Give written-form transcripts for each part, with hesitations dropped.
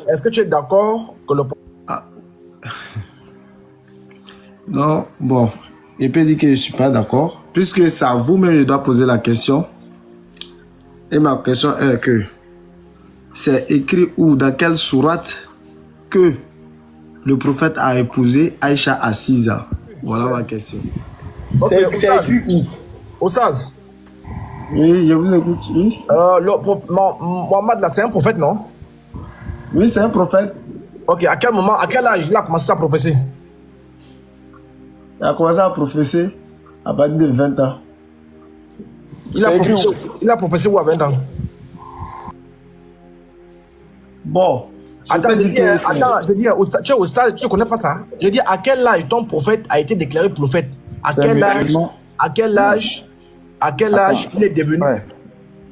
est-ce que tu es d'accord que le... Ah. Non, bon, il peut dire que je ne suis pas d'accord, puisque c'est à vous-même que je dois poser la question. Et ma question est que c'est écrit où, dans quelle sourate, que le prophète a épousé Aïcha à 6 ans. Voilà ma question. Okay, c'est écrit où? Oustaz. Oui, je vous écoute. Oui. Mohammed, là, c'est un prophète, non? Oui, c'est un prophète. Ok, à quel moment, à quel âge il a commencé à prophétiser? Il a commencé à prophétiser à partir de 20 ans. Il a prophétisé où à 20 ans? Bon. Attends, je veux dire, tu es au stade, tu ne connais pas ça? Je veux dire, à quel âge ton prophète a été déclaré prophète? À quel âge il est devenu? Ouais.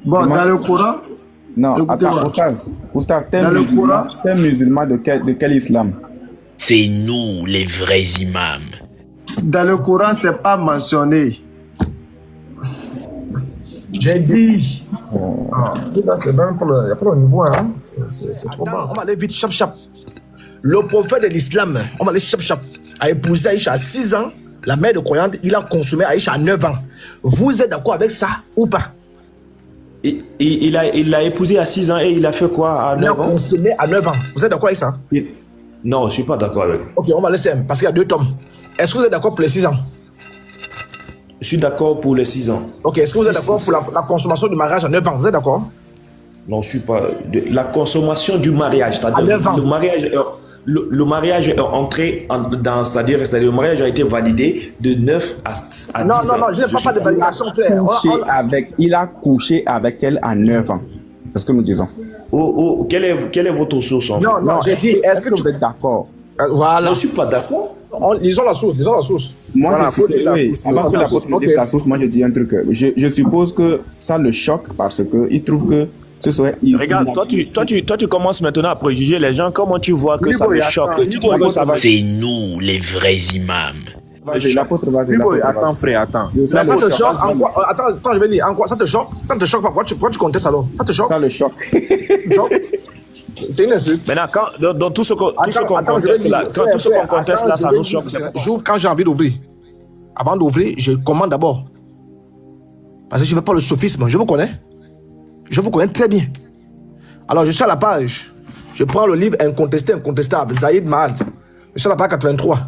Bon, dans le Coran. Non, attends, Oustaz, t'es musulman de quel islam? C'est nous les vrais imams. Dans le Coran, c'est pas mentionné. J'ai dit. C'est même pas le niveau, hein. C'est trop bas. On va aller vite, chap. Le prophète de l'islam, on va aller chap, a épousé Aïcha à 6 ans. La mère de croyante, il a consommé Aïcha à 9 ans. Vous êtes d'accord avec ça ou pas? Il l'a épousé à 6 ans et il a fait quoi à 9 ans? Il a consommé à 9 ans. Vous êtes d'accord avec ça? Non, je ne suis pas d'accord avec. Ok, on va laisser parce qu'il y a 2 tomes. Est-ce que vous êtes d'accord pour les 6 ans? Je suis d'accord pour les 6 ans. Ok, est-ce que vous êtes d'accord pour la consommation du mariage à 9 ans? Vous êtes d'accord? Non, je ne suis pas. La consommation du mariage, c'est-à-dire le mariage est entré dans, c'est-à-dire le mariage a été validé de 9 à 10 ans. Non, je n'ai pas de validation claire. Il a couché avec elle à 9 ans. C'est ce que nous disons. Quelle est votre source? Non, j'ai dit, est-ce que vous êtes d'accord? Voilà. Je ne suis pas d'accord. Lisons la source. Moi, voilà, avant que l'apôtre dise la source, moi je dis un truc. Je suppose que ça le choque parce qu'il trouve que ce serait... Regarde, toi tu commences maintenant à préjuger les gens. Comment tu vois que ça le choque? C'est nous les vrais imams. Vas-y, l'apôtre, vas-y. Attends, frère, attends. Ça te choque en quoi? Attends, je vais dire. En quoi? Ça te choque? Ça te choque pas? Pourquoi tu contestes alors? Ça te choque? Ça le choque. C'est une insulte. Maintenant, dans tout ce qu'on conteste là, ça nous choque. J'ouvre quand j'ai envie d'ouvrir. Avant d'ouvrir, je commande d'abord. Parce que je ne veux pas le sophisme. Je vous connais. Je vous connais très bien. Alors, je suis à la page. Je prends le livre Incontesté, Incontestable, Zaïd Mahal. Je suis à la page 83.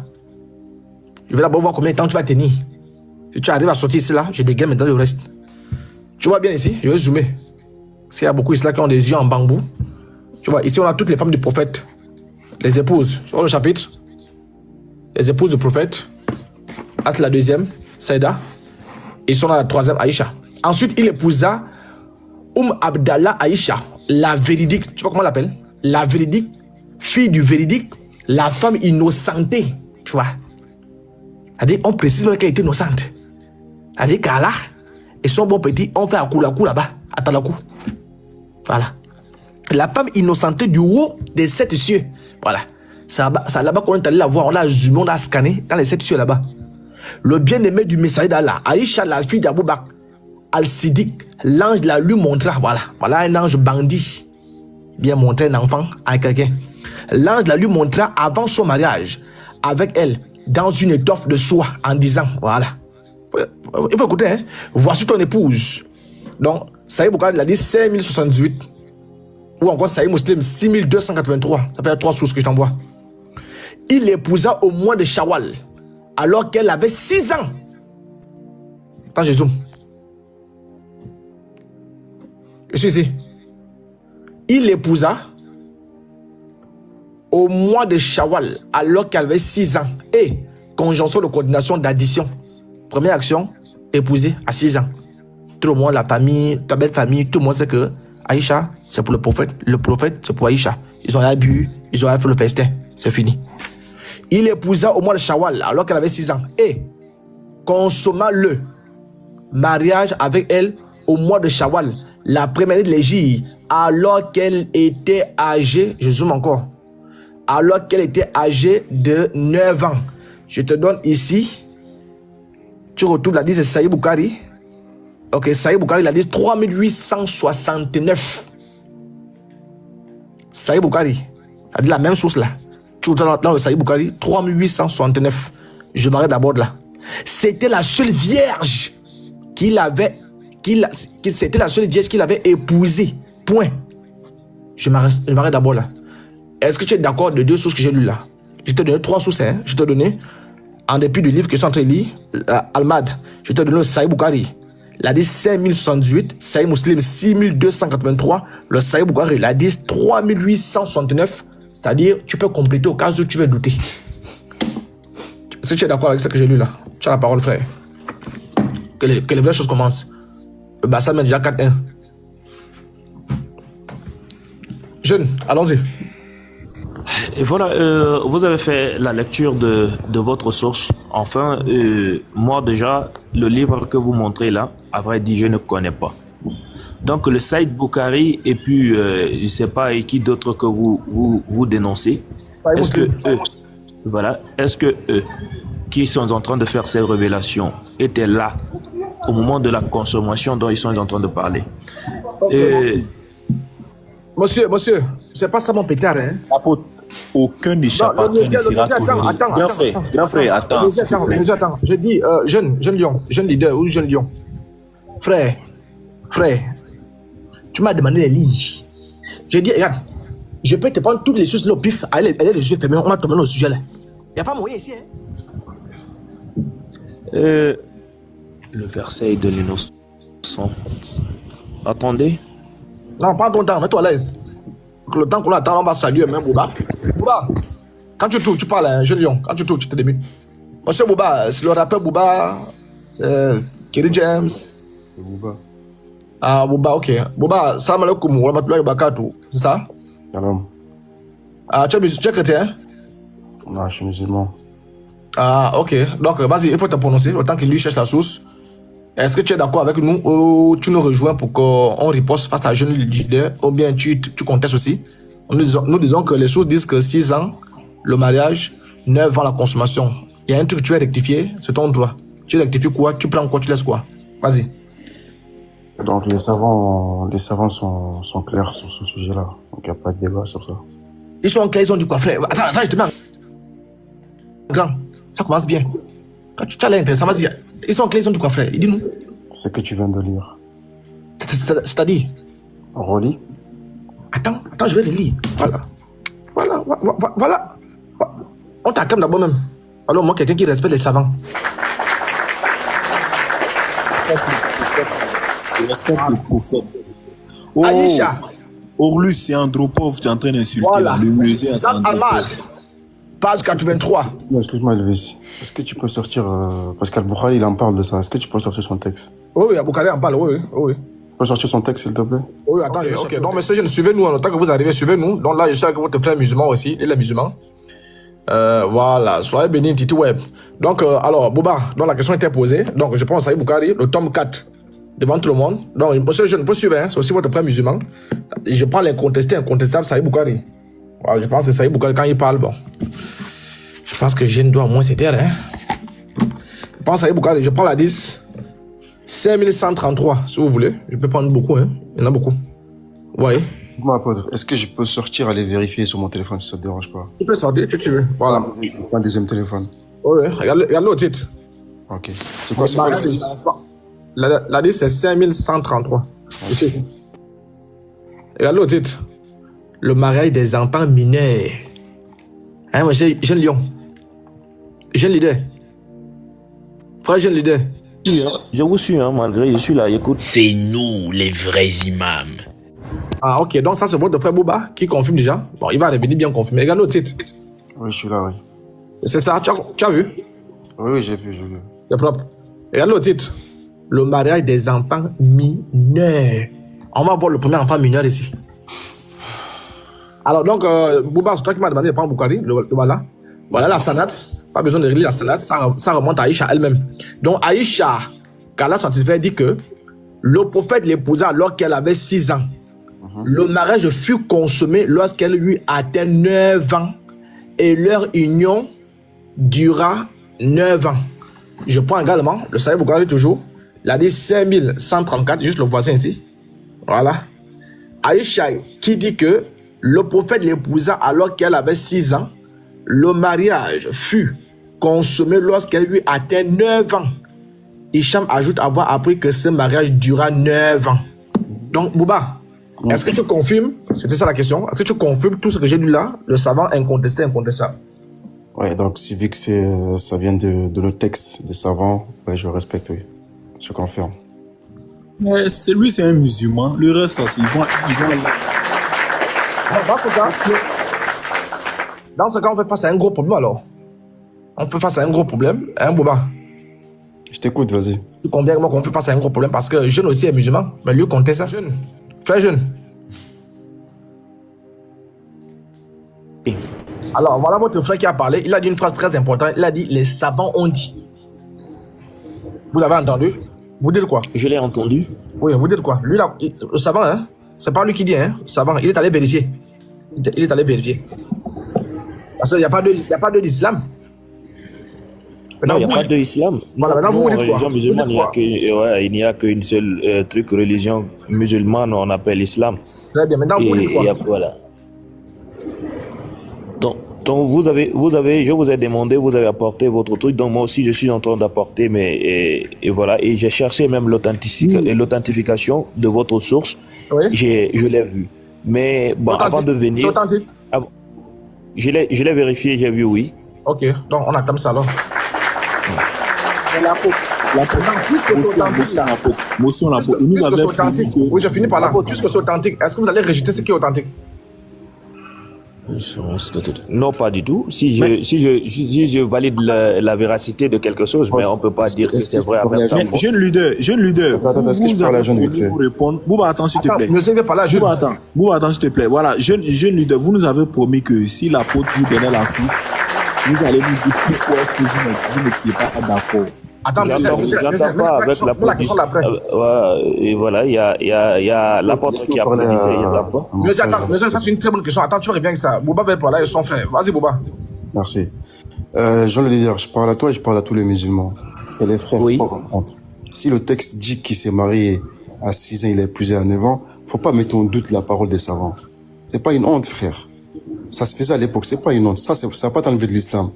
Je vais d'abord voir combien de temps tu vas tenir. Si tu arrives à sortir ici, là, je dégaine maintenant le reste. Tu vois bien ici? Je vais zoomer. Parce qu'il y a beaucoup ici là qui ont des yeux en bambou. Tu vois, ici on a toutes les femmes du prophète. Les épouses. Tu vois le chapitre? Les épouses du prophète. Là, c'est la deuxième, Saïda. Ils sont dans la troisième, Aïcha. Ensuite, il épousa Abdallah Aïcha, la véridique. Tu vois comment on l'appelle? La véridique, fille du véridique, la femme innocentée. Tu vois? C'est-à-dire, on précise qu'elle était innocente. C'est-à-dire qu'Allah et son bon petit ont fait un coup là-bas, à Talakou. Voilà. La femme innocentée du haut des 7 cieux. Voilà. C'est là-bas qu'on est allé la voir. On l'a zoomé, on l'a scanné dans les 7 cieux là-bas. Le bien-aimé du messager d'Allah, Aïcha, la fille d'Abou Bakr Al-Siddiq, l'ange la lui montra. Voilà un ange bandit. Bien montré un enfant à quelqu'un. L'ange la lui montra avant son mariage avec elle dans une étoffe de soie en disant, voilà. Il faut écouter, hein. Voici ton épouse. Donc, Saïd Boukari l'a dit 5078. Ou encore Saïd Muslim 6283. Ça fait 3 sources que je t'envoie. Il l'épousa au mois de Shawwal, alors qu'elle avait 6 ans. Attends, je zoome. Je suis ici. Il l'épousa au mois de Shawwal, alors qu'elle avait 6 ans. Et conjonction de coordination d'addition. Première action, épousée à 6 ans. Tout le monde, la famille, ta belle famille, tout le monde sait que Aïcha, c'est pour le prophète, c'est pour Aïcha. Ils ont bu, ils ont fait le festin, c'est fini. Il épousa au mois de Shawwal, alors qu'elle avait 6 ans. Et consomma le mariage avec elle au mois de Shawwal, la première année de l'Égypte, alors qu'elle était âgée, je zoome encore, alors qu'elle était âgée de 9 ans. Je te donne ici, tu retrouves la liste de Saïd Boukari. Ok, Saïd Boukari, il a dit 3869. Saïd Boukari, C'est la même source là. Tu vois dans le Sahih Bukhari, 3869. Je m'arrête d'abord là. C'était la seule vierge c'était la seule vierge qu'il avait épousée. Point. Je m'arrête d'abord là. Est-ce que tu es d'accord de deux sources que j'ai lues là? Je t'ai donné 3 sources. Hein? Je t'ai donné, en dépit du livre que je suis en train de lire, Al-Mad. Je t'ai donné le Sahih Bukhari. L'Hadith 5068, Sahih Muslim 6283, le Sahih Bukhari, l'Hadith 3869. C'est-à-dire, tu peux compléter au cas où tu veux douter. Est-ce que tu es d'accord avec ce que j'ai lu là? Tu as la parole, frère. Que les vraies choses commencent. Le Barça mène déjà 4-1. Jeune, allons-y. Et voilà, vous avez fait la lecture de votre source. Enfin, moi déjà, le livre que vous montrez là, à vrai dire, je ne connais pas. Donc le Sahih Bukhari et puis, je ne sais pas qui d'autre que vous dénoncez. Est-ce que eux, qui sont en train de faire ces révélations, étaient là au moment de la consommation dont ils sont en train de parler? Monsieur, c'est pas ça mon pétard, hein? Aucun échappatoire ne sera toléré. Grand frère, attends. Attends. Je dis, jeune lion, jeune leader ou jeune lion. Frère, tu m'as demandé les livres. J'ai dit, regarde, je peux te prendre toutes les sources là au pif, aller les yeux fermés, on va tomber dans le sujet là. Il n'y a pas moyen ici, hein? Le verset de l'innocent. Attendez. Non, prends ton temps, mets-toi à l'aise. Le temps qu'on attend, on va saluer même Bouba. Bouba, quand tu touches, tu parles à un jeune lion. Quand tu touches, tu te démutes. Monsieur Bouba, c'est le rappeur Bouba, c'est Kerry James. C'est Bouba. Ah, Bouba, ok. Bouba, salam alaikum, wa rahmatullahi wa barakatuh. C'est ça? Salam. Ah, tu es chrétien? Non, je suis musulman. Ah, ok. Donc, vas-y, il faut te prononcer, le temps qu'il lui cherche la source. Est-ce que tu es d'accord avec nous ou tu nous rejoins pour qu'on riposte face à un jeune leader ou bien tu contestes aussi? Nous disons que les sources disent que 6 ans, le mariage, 9 ans, la consommation. Il y a un truc que tu veux rectifier, c'est ton droit. Tu rectifies quoi? Tu prends quoi? Tu laisses quoi? Vas-y. Donc, les savants sont clairs sur ce sujet-là. Donc, il n'y a pas de débat sur ça. Ils sont clairs, ils ont dit quoi, frère? Attends, je te mets en grand. Ça commence bien. Quand tu as l'intéressant, vas-y. Ils sont clairs, ils ont dit quoi, frère? Dis-nous. Ce que tu viens de lire. C'est-à-dire? Relis. Attends, je vais le lire. Voilà. On t'acclame d'abord même. Alors, moi, quelqu'un qui respecte les savants. Je respecte le prophète. Oh, Aïcha. Orlus et Andropov, tu es en train d'insulter voilà. Le musée à Ahmad. Page 83. Non, excuse-moi, Elvis. Est-ce que tu peux sortir... parce qu'Al-Bukhari, il en parle de ça. Est-ce que tu peux sortir son texte? Oui, Al-Bukhari en parle, oui. Tu peux sortir son texte, s'il te plaît? Oui, attends, ok. Donc, monsieur jeune, suivez-nous en tant que vous arrivez, suivez-nous. Donc là, je sais que votre frère musulman aussi, il est musulman. Voilà, soyez bénis, Titi Web. Donc, alors, Bouba, donc la question était posée. Donc, je prends Sahih Bukhari, le tome 4, devant tout le monde. Donc, monsieur jeune, faut suivre, hein, c'est aussi votre frère musulman. Je prends incontestable, Sahih Bukhari. Voilà, je pense que Sahih Bukhari, quand il parle, bon. Je pense que jeune doit au moins s'éteindre, hein. Je prends Sahih Bukhari, je prends la 10. 5133, si vous voulez. Je peux prendre beaucoup, hein. Il y en a beaucoup. Vous voyez? Moi, apôtre, est-ce que je peux sortir, aller vérifier sur mon téléphone si ça te dérange pas? Tu peux sortir, tu veux. Voilà. Un deuxième téléphone. Oui, regarde-le au titre. Ok. C'est quoi le titre? La 10, c'est 5133. Okay. Regarde-le au titre. Le mariage des enfants mineurs. Hein, moi, jeune lion. Jeune leader. Frère jeune leader. Je vous suis, hein, malgré, je suis là, écoute. C'est nous, les vrais imams. Ah, ok, donc ça, c'est votre frère Bouba qui confirme déjà. Bon, il va revenir bien confirmer. Regarde le titre. Oui, je suis là, oui. C'est ça, tu as vu? Oui, j'ai vu. C'est propre. Regarde le titre. Le mariage des enfants mineurs. On va voir le premier enfant mineur ici. Alors, donc, Bouba, c'est toi qui m'as demandé de prendre Bukhari, le voilà. Voilà la sanad. Pas besoin de relire la sanad, ça remonte à Aïcha elle-même. Donc, Aïcha, qu'Allah satisfait, dit que le prophète l'épousa alors qu'elle avait 6 ans. Le mariage fut consommé lorsqu'elle lui atteint 9 ans et leur union dura 9 ans. Je prends également le Sahih Bukhari toujours. Il a dit 5134, juste le voisin ici. Voilà. Aïcha qui dit que Le prophète l'épousa alors qu'elle avait 6 ans. Le mariage fut consommé lorsqu'elle lui atteint 9 ans. Hicham ajoute avoir appris que ce mariage dura 9 ans. Donc, Bouba, est-ce que tu confirmes, c'était ça la question, est-ce que tu confirmes tout ce que j'ai lu là, le savant incontesté, incontestable? Ouais, donc si vu que ça vient de nos textes des savants, ouais, je respecte, oui. Je confirme. Mais lui, c'est un musulman. Le reste, ils vont Dans ce cas, on fait face à un gros problème alors. On fait face à un gros problème, hein, Bouba? Je t'écoute, vas-y. Tu comprends bien que moi qu'on fait face à un gros problème parce que jeune aussi est musulman, mais lui conteste ça. Jeune, frère jeune. Alors voilà votre frère qui a parlé, il a dit une phrase très importante, il a dit les savants ont dit. Vous l'avez entendu? Vous dites quoi? Je l'ai entendu. Oui, vous dites quoi? Lui là, le savant, hein? C'est pas lui qui dit, hein? Le savant, il est allé vérifier. Il est allé vérifier. Parce qu'il n'y a pas deux d'islam. Non, il n'y a pas d'islam. Voilà, maintenant vous dites quoi? Religion musulmane, il n'y a qu'une seule truc, religion musulmane, on appelle l'islam. Très bien, maintenant vous dites quoi? Voilà. Donc vous avez, je vous ai demandé, vous avez apporté votre truc, donc moi aussi je suis en train d'apporter, mais et voilà, et j'ai cherché même l'authentification de votre source, oui. Je l'ai vu. Mais bon, avant de venir, c'est authentique. Je l'ai vérifié, j'ai vu oui. Ok, donc on a comme ça alors. Motion la peau. Puisque c'est authentique, oui, je finis par là. Puisque c'est authentique, est-ce que vous allez rejeter ce qui est authentique? Non, pas du tout. Si je valide la véracité de quelque chose, mais on ne peut pas dire que c'est vrai avec la faute. Jeune leader, attends, est-ce que je parle à jeune vite fait? Bouba, attends, s'il te plaît. Ne sais pas là, jeune. Bouba, attends, s'il te plaît. Voilà, jeune leader, vous nous avez promis que si l'apôtre vous donnait la source, vous allez nous dire pourquoi est-ce que vous n'étiez pas d'accord. Attends, j'entends pas avec la et voilà, il y a l'apôtre qui a précisé. Mais ça c'est une très bonne question. Attends, tu reviens avec ça. Bouba va parler avec son frère. Vas-y, Bouba. Merci. Jean le leader, je parle à toi et je parle à tous les musulmans. Et les frères, oui. Faut comprendre. Si le texte dit qu'il s'est marié à 6 ans, il est épousé à 9 ans, faut pas mettre en doute la parole des savants. C'est pas une honte, frère. Ça se faisait à l'époque, c'est pas une honte. Ça n'a pas enlevé de l'islam.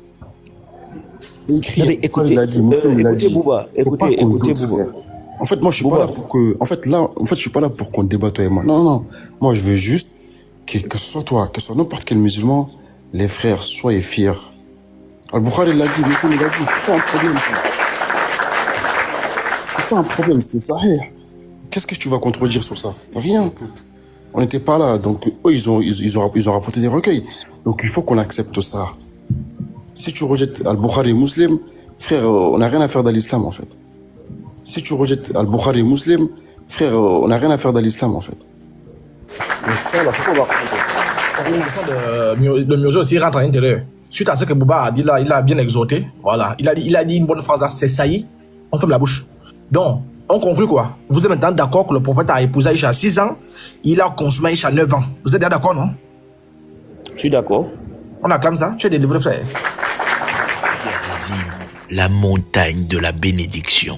Écrit, mais écoutez, Bouba, écoutez Bouba. En fait, moi, je suis pas là pour que. En fait, je suis pas là pour qu'on débatte toi et moi. Non. Moi, je veux juste que ce soit toi, que ce soit n'importe quel musulman, les frères, soyez fiers. Al-Bukhari l'a dit, c'est pas un problème, ça. C'est pas un problème, c'est sahih. Qu'est-ce que tu vas contredire sur ça? Rien. On n'était pas là, donc eux, ils ont rapporté des recueils. Donc, il faut qu'on accepte ça. Si tu rejettes Al-Bukhari musulman, frère, on n'a rien à faire dans l'islam, en fait. Si tu rejettes Al-Bukhari musulman, frère, on n'a rien à faire dans l'islam, en fait. Donc ça, là, faut pas voir. Le Miozo aussi rentre à l'intérieur. Suite à ce que Bouba a dit là, il a bien exhorté. Voilà, il a dit une bonne phrase là, c'est ça y est, on ferme la bouche. Donc, on conclut quoi? Vous êtes maintenant d'accord que le prophète a épousé Aïcha à 6 ans, il a consommé Aïcha à 9 ans. Vous êtes d'accord, non? Je suis d'accord. On acclame ça, tu es délivré, frère. La montagne de la bénédiction.